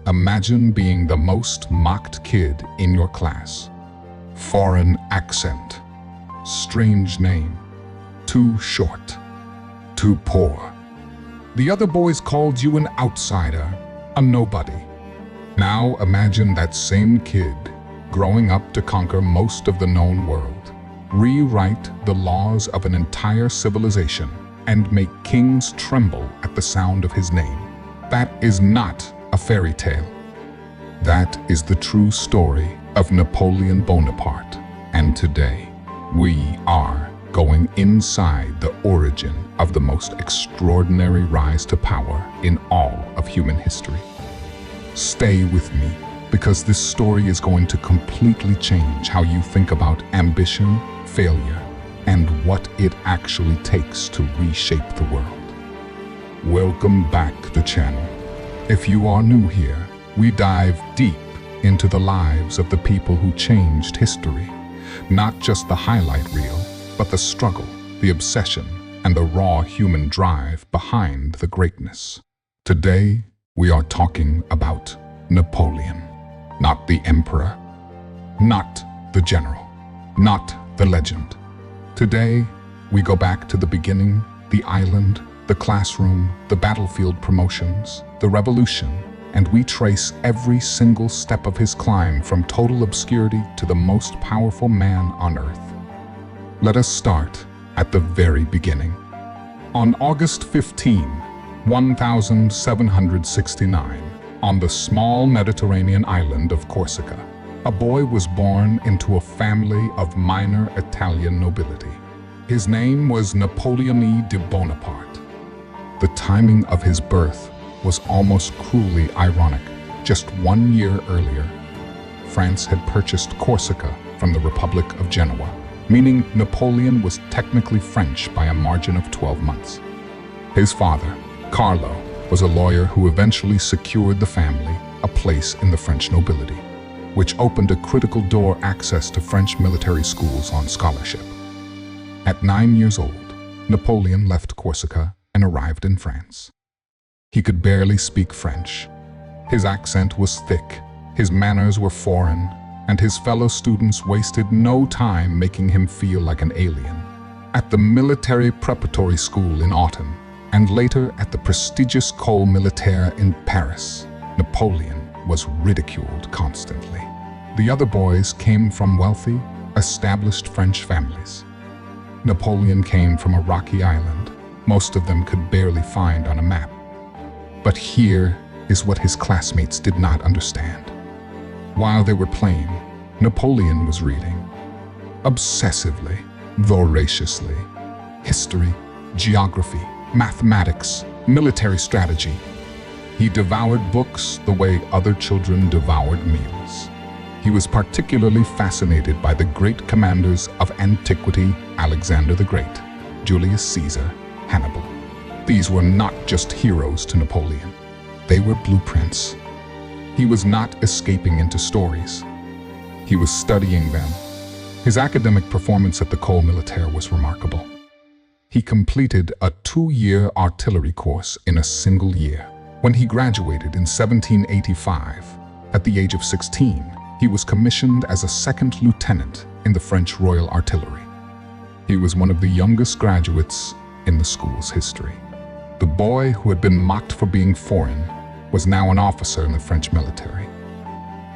Imagine being the most mocked kid in your class. Foreign accent, strange name, too short, too poor. The other boys called you an outsider, a nobody. Now imagine that same kid growing up to conquer most of the known world, rewrite the laws of an entire civilization, and make kings tremble at the sound of his name. That is not a fairy tale. That is the true story of Napoleon Bonaparte. And today, we are going inside the origin of the most extraordinary rise to power in all of human history. Stay with me, because this story is going to completely change how you think about ambition, failure, and what it actually takes to reshape the world. Welcome back to the channel. If you are new here, we dive deep into the lives of the people who changed history. Not just the highlight reel, but the struggle, the obsession, and the raw human drive behind the greatness. Today, we are talking about Napoleon. Not the emperor, not the general, not the legend. Today, we go back to the beginning, the island, the classroom, the battlefield promotions, the revolution, and we trace every single step of his climb from total obscurity to the most powerful man on earth. Let us start at the very beginning. On August 15, 1769, on the small Mediterranean island of Corsica, a boy was born into a family of minor Italian nobility. His name was Napoleon Bonaparte. The timing of his birth was almost cruelly ironic. Just 1 year earlier, France had purchased Corsica from the Republic of Genoa, meaning Napoleon was technically French by a margin of 12 months. His father, Carlo, was a lawyer who eventually secured the family a place in the French nobility, which opened a critical door access to French military schools on scholarship. At 9 years old, Napoleon left Corsica and arrived in France. He could barely speak French. His accent was thick, his manners were foreign, and his fellow students wasted no time making him feel like an alien. At the military preparatory school in Autun, and later at the prestigious École Militaire in Paris, Napoleon was ridiculed constantly. The other boys came from wealthy, established French families. Napoleon came from a rocky island most of them could barely find on a map. But here is what his classmates did not understand. While they were playing, Napoleon was reading, obsessively, voraciously, history, geography, mathematics, military strategy. He devoured books the way other children devoured meals. He was particularly fascinated by the great commanders of antiquity, Alexander the Great, Julius Caesar, Hannibal. These were not just heroes to Napoleon. They were blueprints. He was not escaping into stories. He was studying them. His academic performance at the École Militaire was remarkable. He completed a 2-year artillery course in a single year. When he graduated in 1785, at the age of 16, he was commissioned as a second lieutenant in the French Royal Artillery. He was one of the youngest graduates in the school's history. The boy who had been mocked for being foreign was now an officer in the French military.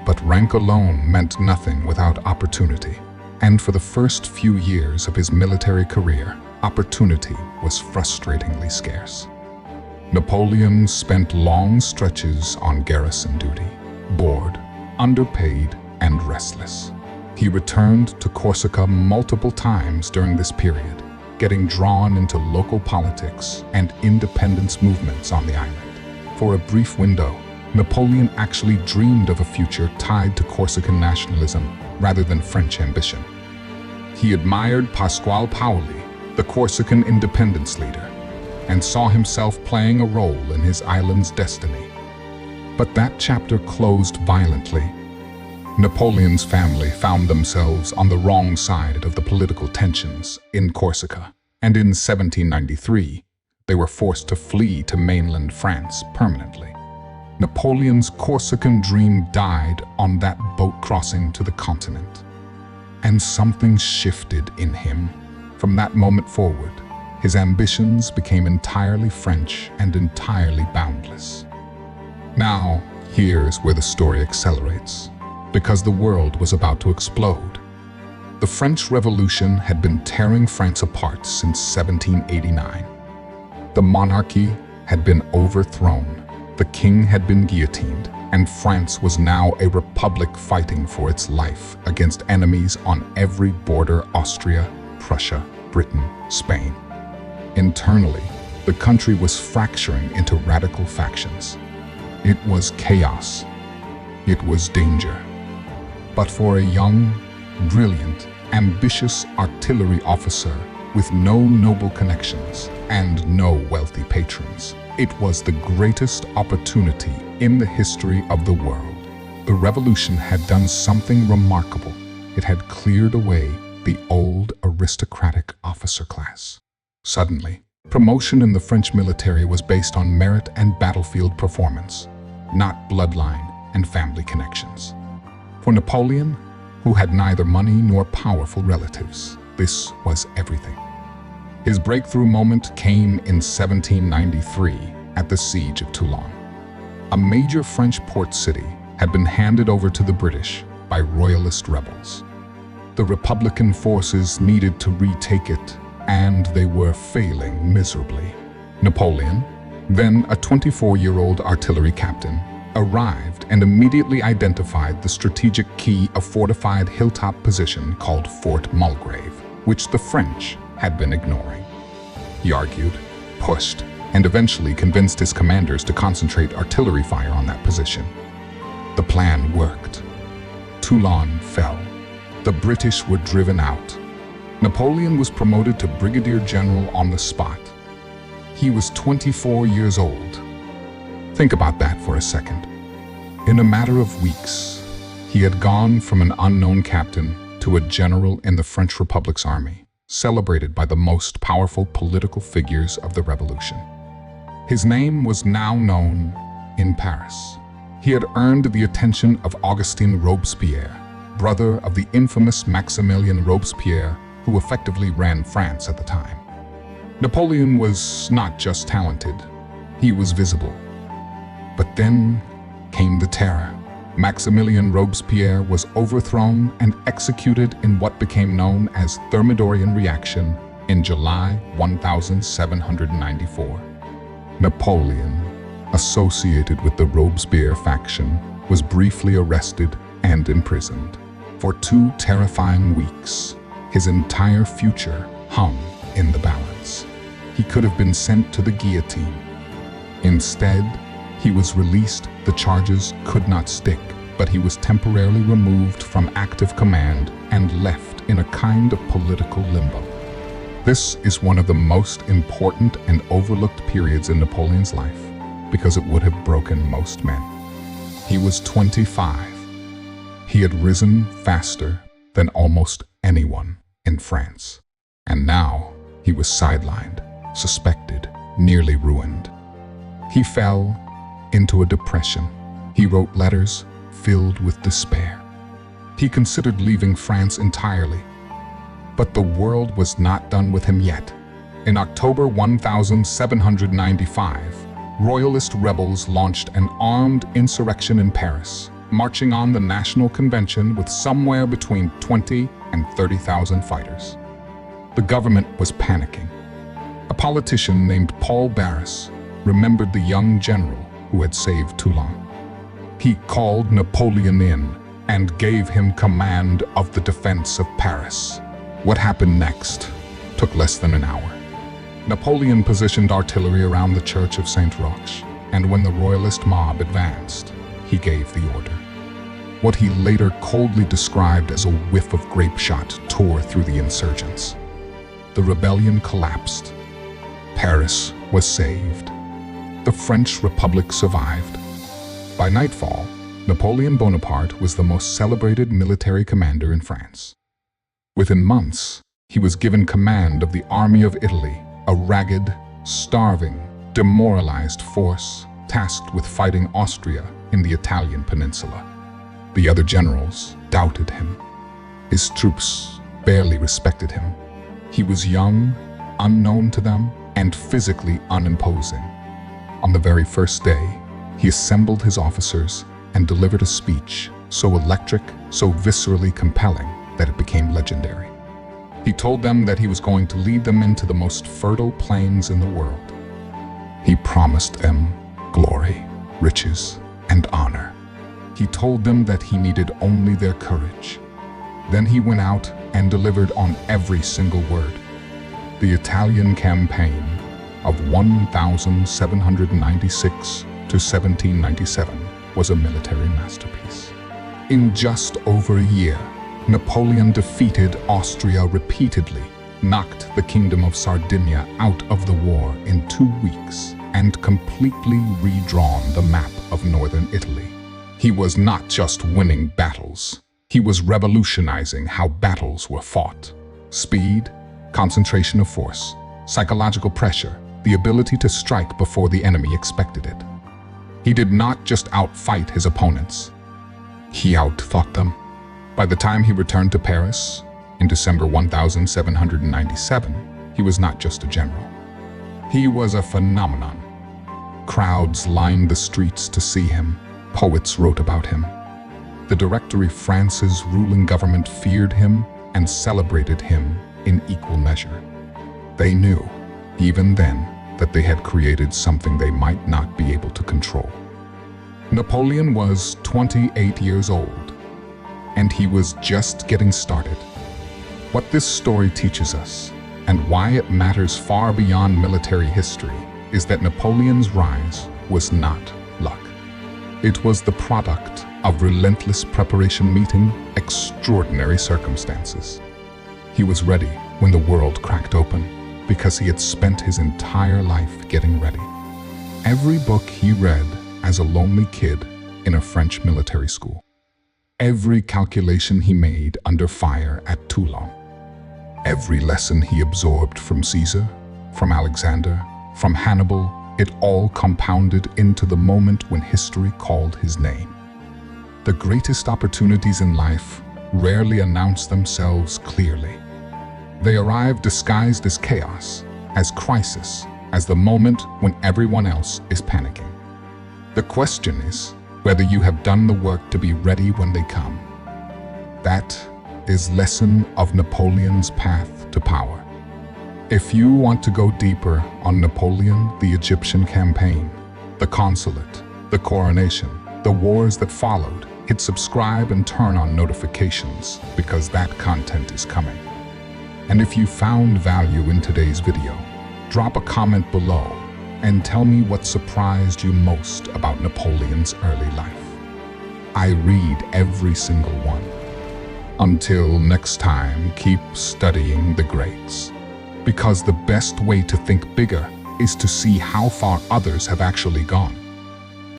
But rank alone meant nothing without opportunity. And for the first few years of his military career, opportunity was frustratingly scarce. Napoleon spent long stretches on garrison duty, bored, underpaid, and restless. He returned to Corsica multiple times during this period, getting drawn into local politics and independence movements on the island. For a brief window, Napoleon actually dreamed of a future tied to Corsican nationalism rather than French ambition. He admired Pasquale Paoli, the Corsican independence leader, and saw himself playing a role in his island's destiny. But that chapter closed violently. Napoleon's family found themselves on the wrong side of the political tensions in Corsica, and in 1793, they were forced to flee to mainland France permanently. Napoleon's Corsican dream died on that boat crossing to the continent. And something shifted in him. From that moment forward, his ambitions became entirely French and entirely boundless. Now, here's where the story accelerates, because the world was about to explode. The French Revolution had been tearing France apart since 1789. The monarchy had been overthrown, the king had been guillotined, and France was now a republic fighting for its life against enemies on every border: Austria, Prussia, Britain, Spain. Internally, the country was fracturing into radical factions. It was chaos. It was danger. But for a young, brilliant, ambitious artillery officer with no noble connections and no wealthy patrons, it was the greatest opportunity in the history of the world. The revolution had done something remarkable. It had cleared away the old aristocratic officer class. Suddenly, promotion in the French military was based on merit and battlefield performance, not bloodline and family connections. For Napoleon, who had neither money nor powerful relatives, this was everything. His breakthrough moment came in 1793 at the Siege of Toulon. A major French port city had been handed over to the British by royalist rebels. The Republican forces needed to retake it, and they were failing miserably. Napoleon, then a 24-year-old artillery captain, arrived and immediately identified the strategic key, a fortified hilltop position called Fort Mulgrave, which the French had been ignoring. He argued, pushed, and eventually convinced his commanders to concentrate artillery fire on that position. The plan worked. Toulon fell. The British were driven out. Napoleon was promoted to brigadier general on the spot. He was 24 years old. Think about that for a second. In a matter of weeks, he had gone from an unknown captain to a general in the French Republic's army, celebrated by the most powerful political figures of the revolution. His name was now known in Paris. He had earned the attention of Augustin Robespierre, brother of the infamous Maximilien Robespierre, who effectively ran France at the time. Napoleon was not just talented, he was visible. But then came the terror. Maximilien Robespierre was overthrown and executed in what became known as Thermidorian reaction in July 1794. Napoleon, associated with the Robespierre faction, was briefly arrested and imprisoned. For 2 terrifying weeks, his entire future hung in the balance. He could have been sent to the guillotine. Instead, he was released. The charges could not stick, but he was temporarily removed from active command and left in a kind of political limbo. This is one of the most important and overlooked periods in Napoleon's life, because it would have broken most men. He was 25. He had risen faster than almost anyone in France. And now he was sidelined, suspected, nearly ruined. He fell into a depression. He wrote letters filled with despair. He considered leaving France entirely. But the world was not done with him yet. In October 1795, royalist rebels launched an armed insurrection in Paris, marching on the National Convention with somewhere between 20 and 30,000 fighters. The government was panicking. A politician named Paul Barras remembered the young general who had saved Toulon. He called Napoleon in and gave him command of the defense of Paris. What happened next took less than an hour. Napoleon positioned artillery around the Church of St. Roch, and when the royalist mob advanced, he gave the order. What he later coldly described as a whiff of grape shot tore through the insurgents. The rebellion collapsed. Paris was saved. The French Republic survived. By nightfall, Napoleon Bonaparte was the most celebrated military commander in France. Within months, he was given command of the Army of Italy, a ragged, starving, demoralized force tasked with fighting Austria in the Italian peninsula. The other generals doubted him. His troops barely respected him. He was young, unknown to them, and physically unimposing. On the very first day, he assembled his officers and delivered a speech so electric, so viscerally compelling that it became legendary. He told them that he was going to lead them into the most fertile plains in the world. He promised them glory, riches, and honor. He told them that he needed only their courage. Then he went out and delivered on every single word. The Italian campaign of 1796 to 1797 was a military masterpiece. In just over a year, Napoleon defeated Austria repeatedly, knocked the Kingdom of Sardinia out of the war in 2 weeks, and completely redrawn the map of northern Italy. He was not just winning battles, he was revolutionizing how battles were fought. Speed, concentration of force, psychological pressure, the ability to strike before the enemy expected it. He did not just outfight his opponents, he outthought them. By the time he returned to Paris, in December 1797, he was not just a general. He was a phenomenon. Crowds lined the streets to see him. Poets wrote about him. The Directory France's ruling government feared him and celebrated him in equal measure. They knew, even then, that they had created something they might not be able to control. Napoleon was 28 years old, and he was just getting started. What this story teaches us, and why it matters far beyond military history, is that Napoleon's rise was not luck. It was the product of relentless preparation meeting extraordinary circumstances. He was ready when the world cracked open because he had spent his entire life getting ready. Every book he read as a lonely kid in a French military school. Every calculation he made under fire at Toulon. Every lesson he absorbed from Caesar, from Alexander, from Hannibal, it all compounded into the moment when history called his name. The greatest opportunities in life rarely announce themselves clearly. They arrive disguised as chaos, as crisis, as the moment when everyone else is panicking. The question is whether you have done the work to be ready when they come. That is lesson of Napoleon's path to power. If you want to go deeper on Napoleon, the Egyptian campaign, the consulate, the coronation, the wars that followed, hit subscribe and turn on notifications because that content is coming. And if you found value in today's video, drop a comment below and tell me what surprised you most about Napoleon's early life. I read every single one. Until next time, keep studying the greats. Because the best way to think bigger is to see how far others have actually gone.